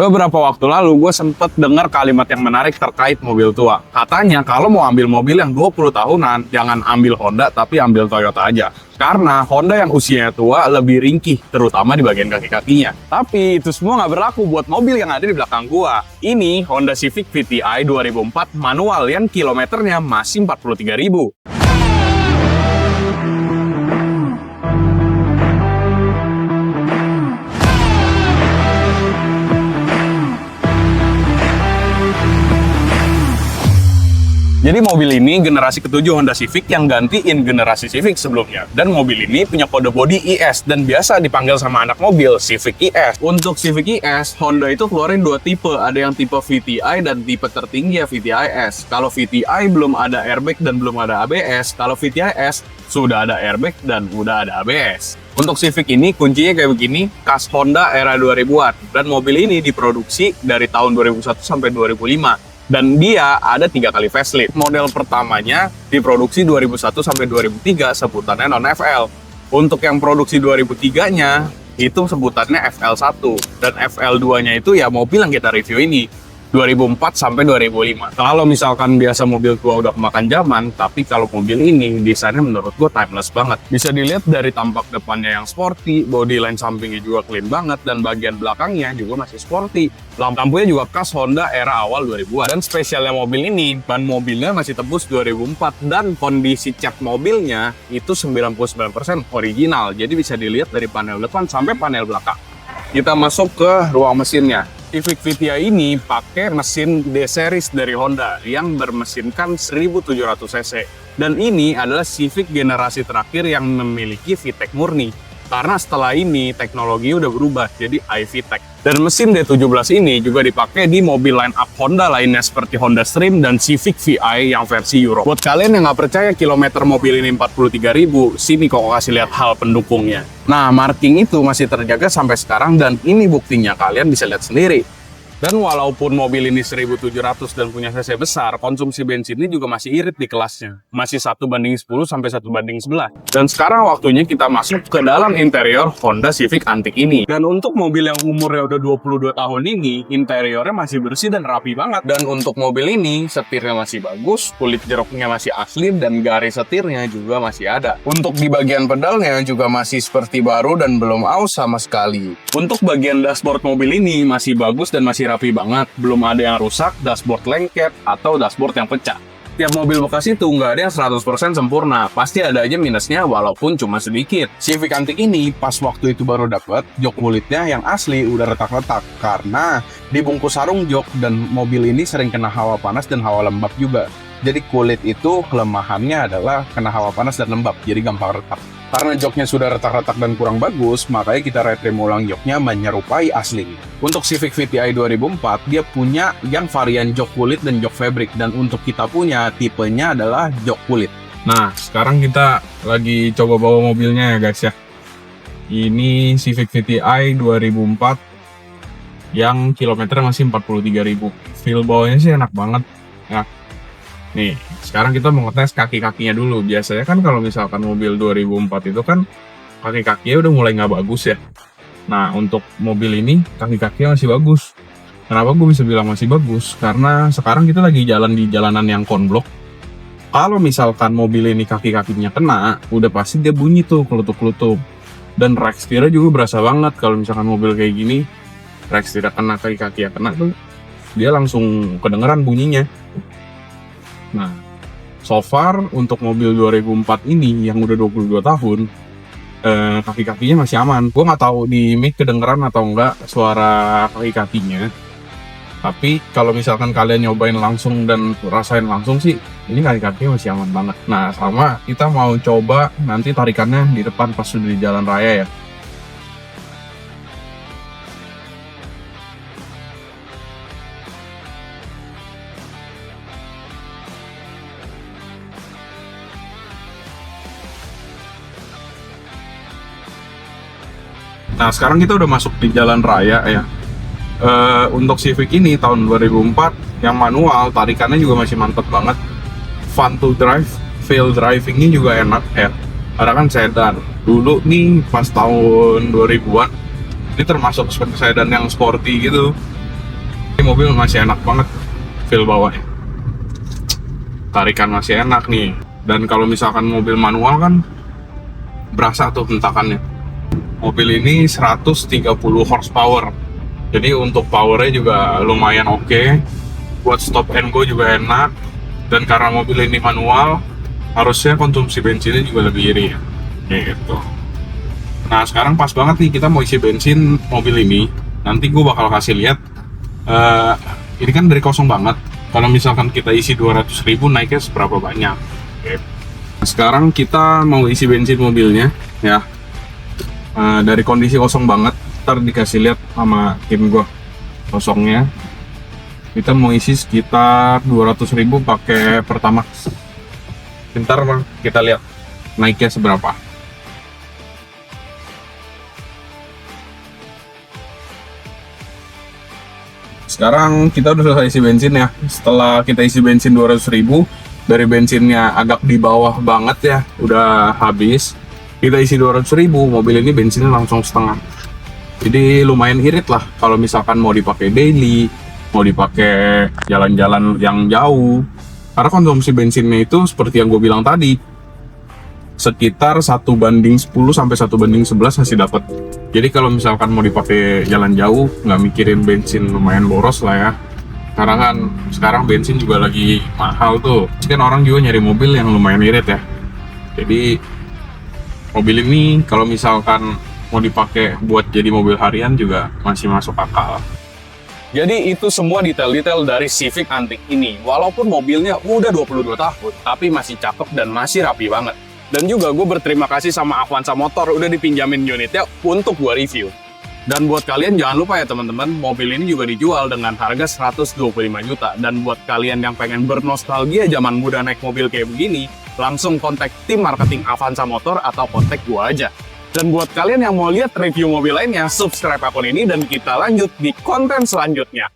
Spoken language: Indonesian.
Beberapa waktu lalu gue sempet dengar kalimat yang menarik terkait mobil tua. Katanya kalau mau ambil mobil yang 20 tahunan, jangan ambil Honda tapi ambil Toyota aja. Karena Honda yang usianya tua lebih ringkih, terutama di bagian kaki-kakinya. Tapi itu semua nggak berlaku buat mobil yang ada di belakang gue. Ini Honda Civic VTI 2004 manual yang kilometernya masih 43.000. Jadi mobil ini generasi ke-7 Honda Civic yang gantiin generasi Civic sebelumnya. Dan mobil ini punya kode bodi IS dan biasa dipanggil sama anak mobil Civic IS. Untuk Civic IS, Honda itu keluarin dua tipe. Ada yang tipe VTI dan tipe tertinggi ya VTI S. Kalau VTI belum ada airbag dan belum ada ABS. Kalau VTI S sudah ada airbag dan udah ada ABS. Untuk Civic ini kuncinya kayak begini, khas Honda era 2000-an. Dan mobil ini diproduksi dari tahun 2001 sampai 2005. Dan dia ada 3 kali facelift. Model pertamanya diproduksi 2001 sampai 2003, sebutannya non-FL. Untuk yang produksi 2003-nya, itu sebutannya FL1. Dan FL2-nya itu ya mobil yang kita review ini. 2004 sampai 2005. Kalau misalkan biasa mobil tua udah kemakan zaman, tapi kalau mobil ini desainnya menurut gue timeless banget. Bisa dilihat dari tampak depannya yang sporty, body line sampingnya juga clean banget, dan bagian belakangnya juga masih sporty. Lampunya juga khas Honda era awal 2000-an. Dan spesialnya mobil ini, ban mobilnya masih tebus 2004, dan kondisi cat mobilnya itu 99% original. Jadi bisa dilihat dari panel depan sampai panel belakang. Kita masuk ke ruang mesinnya. Civic VTI ini pakai mesin D-Series dari Honda yang bermesinkan 1700 cc. Dan ini adalah Civic generasi terakhir yang memiliki VTEC murni. Karena setelah ini teknologi udah berubah jadi iVTEC. Dan mesin D17 ini juga dipakai di mobil line up Honda lainnya seperti Honda Stream dan Civic VI yang versi Euro. Buat kalian yang nggak percaya kilometer mobil ini 43.000, sini kok kasih lihat hal pendukungnya. Nah, marking itu masih terjaga sampai sekarang dan ini buktinya, kalian bisa lihat sendiri. Dan walaupun mobil ini 1700 dan punya cc besar, konsumsi bensinnya juga masih irit di kelasnya. Masih 1:10 sampai 1:11. Dan sekarang waktunya kita masuk ke dalam interior Honda Civic antik ini. Dan untuk mobil yang umurnya udah 22 tahun ini, interiornya masih bersih dan rapi banget. Dan untuk mobil ini, setirnya masih bagus, kulit jeruknya masih asli, dan garis setirnya juga masih ada. Untuk di bagian pedalnya juga masih seperti baru dan belum aus sama sekali. Untuk bagian dashboard mobil ini masih bagus dan masih rapi banget, belum ada yang rusak, dashboard lengket, atau dashboard yang pecah. Tiap mobil bekas itu nggak ada yang 100% sempurna, pasti ada aja minusnya walaupun cuma sedikit. Civic antik ini pas waktu itu baru dapet, jok kulitnya yang asli udah retak-retak karena dibungkus sarung jok, dan mobil ini sering kena hawa panas dan hawa lembab juga. Jadi kulit itu kelemahannya adalah kena hawa panas dan lembab, jadi gampang retak. Karena joknya sudah retak-retak dan kurang bagus, makanya kita retrim ulang joknya menyerupai asli. Untuk Civic VTI 2004, dia punya yang varian jok kulit dan jok fabric, dan untuk kita punya tipenya adalah jok kulit. Nah, sekarang kita lagi coba bawa mobilnya ya guys ya. Ini Civic VTI 2004 yang kilometernya masih 43.000. Feel bawahnya sih enak banget ya. Nih, sekarang kita mau ngetes kaki-kakinya dulu. Biasanya kan kalau misalkan mobil 2004 itu kan kaki-kakinya udah mulai nggak bagus ya. Nah, untuk mobil ini kaki-kakinya masih bagus. Kenapa gue bisa bilang masih bagus? Karena sekarang kita lagi jalan di jalanan yang konblok. Kalau misalkan mobil ini kaki-kakinya kena, udah pasti dia bunyi tuh, kelutup-kelutup. Dan rack setirnya juga berasa banget kalau misalkan mobil kayak gini. Rack setirnya kena, kaki-kakinya kena tuh, dia langsung kedengeran bunyinya. Nah, so far untuk mobil 2004 ini yang udah 22 tahun, kaki-kakinya masih aman. Gue nggak tahu di mic kedengeran atau enggak suara kaki-kakinya. Tapi kalau misalkan kalian nyobain langsung dan rasain langsung sih, ini kaki-kakinya masih aman banget. Nah, sama kita mau coba nanti tarikannya di depan pas sudah di jalan raya ya. Nah, sekarang kita udah masuk di jalan raya ya. Untuk Civic ini tahun 2004 yang manual, tarikannya juga masih mantep banget. Fun to drive, feel drivingnya juga enak ya. Karena kan sedan. Dulu nih pas tahun 2000-an, ini termasuk sedan yang sporty gitu. Ini mobil masih enak banget feel bawahnya. Tarikan masih enak nih. Dan kalau misalkan mobil manual kan berasa tuh hentakannya. Mobil ini 130 horsepower. Jadi untuk powernya juga lumayan oke. Buat stop and go juga enak. Dan karena mobil ini manual, harusnya konsumsi bensinnya juga lebih irit. Gitu. Nah sekarang pas banget nih kita mau isi bensin mobil ini. Nanti gue bakal kasih lihat. Ini kan dari kosong banget. Kalau misalkan kita isi 200.000 naiknya seberapa banyak. Sekarang kita mau isi bensin mobilnya ya. Dari kondisi kosong banget, ntar dikasih lihat sama tim gue kosongnya. Kita mau isi sekitar 200.000 pakai Pertamax. Bentar bang, kita lihat naiknya seberapa. Sekarang kita udah selesai isi bensin ya. Setelah kita isi bensin 200.000, dari bensinnya agak di bawah banget ya, udah habis. Kita isi 200.000, mobil ini bensinnya langsung setengah. Jadi lumayan irit lah kalau misalkan mau dipakai daily, mau dipakai jalan-jalan yang jauh. Karena konsumsi bensinnya itu seperti yang gue bilang tadi, sekitar 1:10 sampai 1:11 masih dapat. Jadi kalau misalkan mau dipakai jalan jauh, nggak mikirin bensin, lumayan boros lah ya. Karena kan sekarang bensin juga lagi mahal tuh. Kan orang juga nyari mobil yang lumayan irit ya. Jadi mobil ini kalau misalkan mau dipakai buat jadi mobil harian juga masih masuk akal. Jadi itu semua detail-detail dari Civic antik ini. Walaupun mobilnya udah 22 tahun, tapi masih cakep dan masih rapi banget. Dan juga gue berterima kasih sama Avanza Motor udah dipinjamin unitnya untuk gue review. Dan buat kalian jangan lupa ya teman-teman, mobil ini juga dijual dengan harga 125 juta. Dan buat kalian yang pengen bernostalgia zaman muda naik mobil kayak begini, langsung kontak tim marketing Avanza Motor atau kontak gue aja. Dan buat kalian yang mau lihat review mobil lainnya, subscribe akun ini dan kita lanjut di konten selanjutnya.